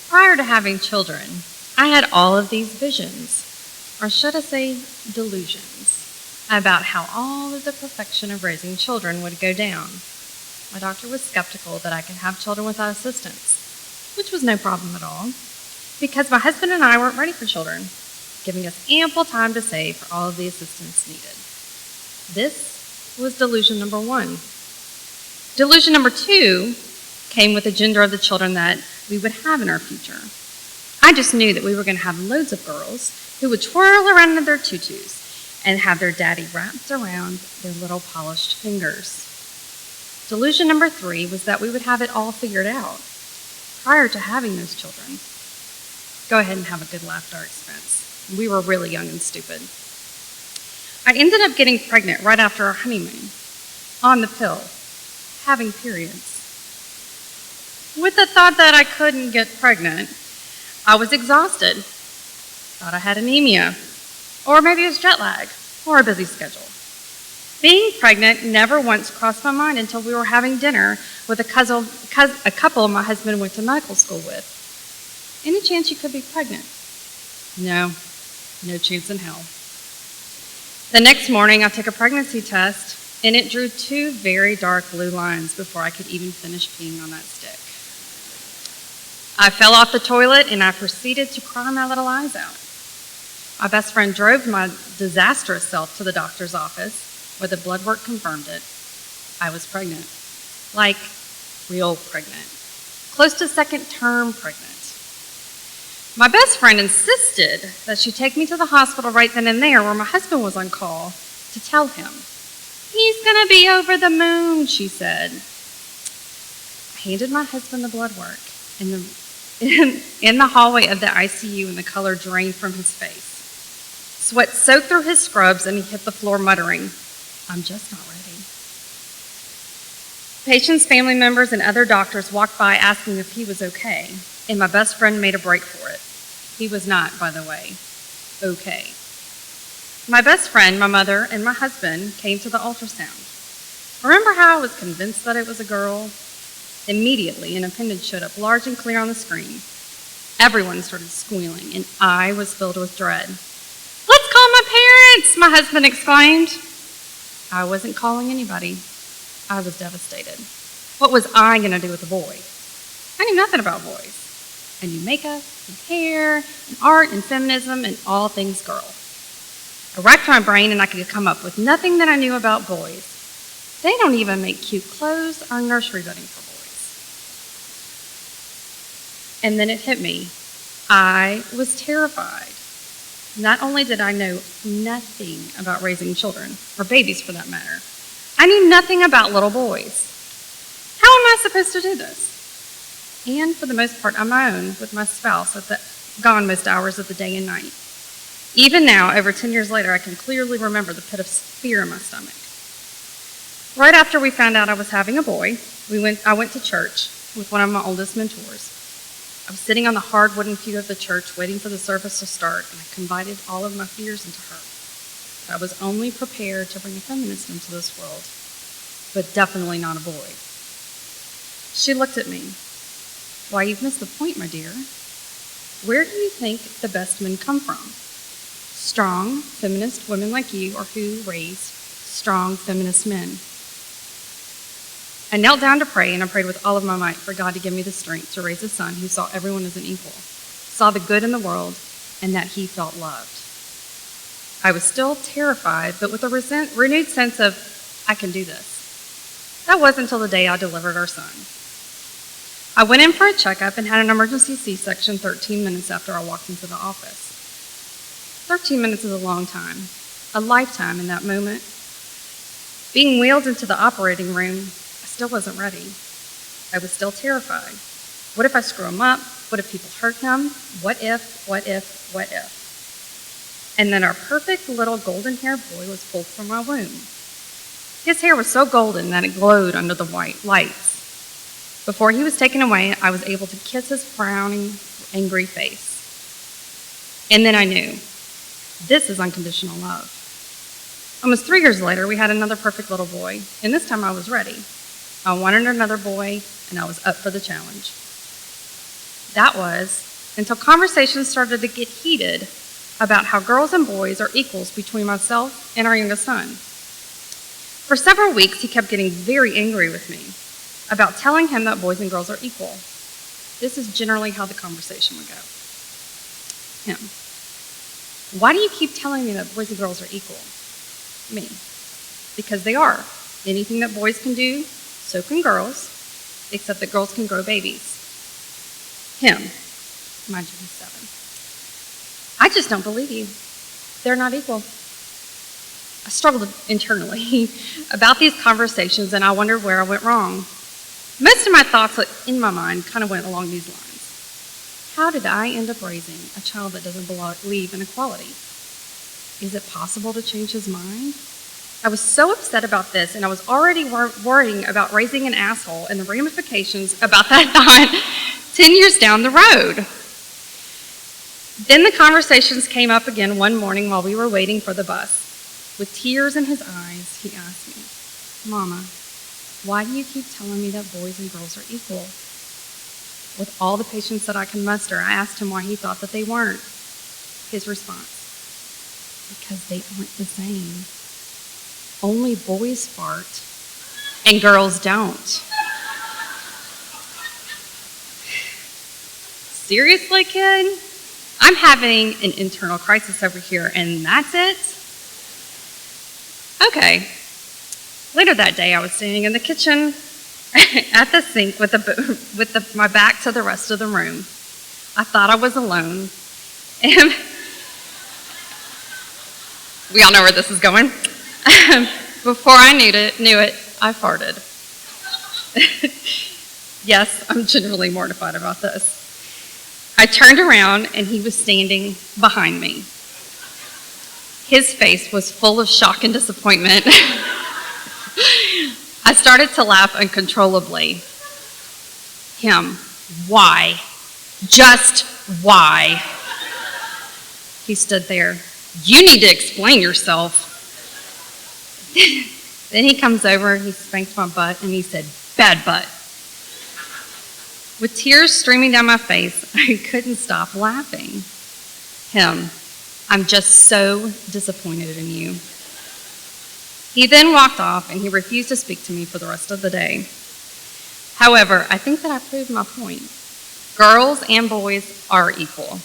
Prior to having children, I had all of these visions, or should I say delusions, about how all of the perfection of raising children would go down. My doctor was skeptical that I could have children without assistance, which was no problem at all, because my husband and I weren't ready for children, giving us ample time to save for all of the assistance needed. This was delusion number 1. Delusion number 2 came with the gender of the children that we would have in our future. I just knew that we were going to have loads of girls who would twirl around in their tutus and have their daddy wrapped around their little polished fingers. Delusion number 3 was that we would have it all figured out prior to having those children. Go ahead and have a good laugh at our expense. We were really young and stupid. I ended up getting pregnant right after our honeymoon, on the pill, having periods. With the thought that I couldn't get pregnant, I was exhausted. Thought I had anemia, or maybe it was jet lag, or a busy schedule. Being pregnant never once crossed my mind until we were having dinner with a couple my husband went to medical school with. Any chance you could be pregnant? No chance in hell. The next morning, I took a pregnancy test, and it drew 2 very dark blue lines before I could even finish peeing on that stick. I fell off the toilet, and I proceeded to cry my little eyes out. My best friend drove my disastrous self to the doctor's office, where the blood work confirmed it. I was pregnant. Like, real pregnant. Close to second term pregnant. My best friend insisted that she take me to the hospital right then and there where my husband was on call to tell him. He's going to be over the moon, she said. I handed my husband the blood work in the hallway of the ICU, and the color drained from his face. Sweat soaked through his scrubs, and he hit the floor muttering, "I'm just not ready." Patients, family members, and other doctors walked by asking if he was okay, and my best friend made a break for it. He was not, by the way, okay. My best friend, my mother, and my husband came to the ultrasound. Remember how I was convinced that it was a girl? Immediately, an appendage showed up large and clear on the screen. Everyone started squealing, and I was filled with dread. "Let's call my parents," my husband exclaimed. I wasn't calling anybody. I was devastated. What was I going to do with a boy? I knew nothing about boys. I knew makeup and hair and art and feminism and all things girl. I racked my brain and I could come up with nothing that I knew about boys. They don't even make cute clothes or nursery bedding for boys. And then it hit me. I was terrified. Not only did I know nothing about raising children, or babies for that matter, I knew nothing about little boys. How am I supposed to do this? And for the most part on my own with my spouse gone most hours of the day and night. Even now, over 10 years later, I can clearly remember the pit of fear in my stomach. Right after we found out I was having a boy, I went to church with one of my oldest mentors. I was sitting on the hard wooden pew of the church waiting for the service to start, and I confided all of my fears into her. I was only prepared to bring a feminist into this world, but definitely not a boy. She looked at me. "Why, you've missed the point, my dear. Where do you think the best men come from? Strong, feminist women like you are who raise strong, feminist men." I knelt down to pray, and I prayed with all of my might for God to give me the strength to raise a son who saw everyone as an equal, saw the good in the world, and that he felt loved. I was still terrified, but with a renewed sense of, I can do this. That wasn't until the day I delivered our son. I went in for a checkup and had an emergency C-section 13 minutes after I walked into the office. 13 minutes is a long time, a lifetime in that moment. Being wheeled into the operating room, I still wasn't ready. I was still terrified. What if I screw him up? What if people hurt him? What if? And then our perfect little golden-haired boy was pulled from my womb. His hair was so golden that it glowed under the white lights. Before he was taken away, I was able to kiss his frowning, angry face. And then I knew, this is unconditional love. Almost 3 years later, we had another perfect little boy, and this time I was ready. I wanted another boy, and I was up for the challenge. That was until conversations started to get heated about how girls and boys are equals between myself and our youngest son. For several weeks, he kept getting very angry with me about telling him that boys and girls are equal. This is generally how the conversation would go. Him. Why do you keep telling me that boys and girls are equal? Me. Because they are. Anything that boys can do, so can girls, except that girls can grow babies. Him. Mind you, he's 7. I just don't believe you. They're not equal. I struggled internally about these conversations, and I wondered where I went wrong. Most of my thoughts in my mind kind of went along these lines. How did I end up raising a child that doesn't believe in equality? Is it possible to change his mind? I was so upset about this, and I was already worrying about raising an asshole and the ramifications about that thought 10 years down the road. Then the conversations came up again one morning while we were waiting for the bus. With tears in his eyes, he asked me, Mama, why do you keep telling me that boys and girls are equal? With all the patience that I can muster, I asked him why he thought that they weren't. His response, because they aren't the same. Only boys fart and girls don't. Seriously, kid? I'm having an internal crisis over here, and that's it? Okay. Later that day, I was standing in the kitchen at the sink with my back to the rest of the room. I thought I was alone. And we all know where this is going. Before I knew it, I farted. Yes, I'm genuinely mortified about this. I turned around and he was standing behind me. His face was full of shock and disappointment. I started to laugh uncontrollably. Him, why? Just why? He stood there. You need to explain yourself. Then he comes over, he spanked my butt, and he said, bad butt. With tears streaming down my face, I couldn't stop laughing. Him, I'm just so disappointed in you. He then walked off, and he refused to speak to me for the rest of the day. However, I think that I proved my point. Girls and boys are equal.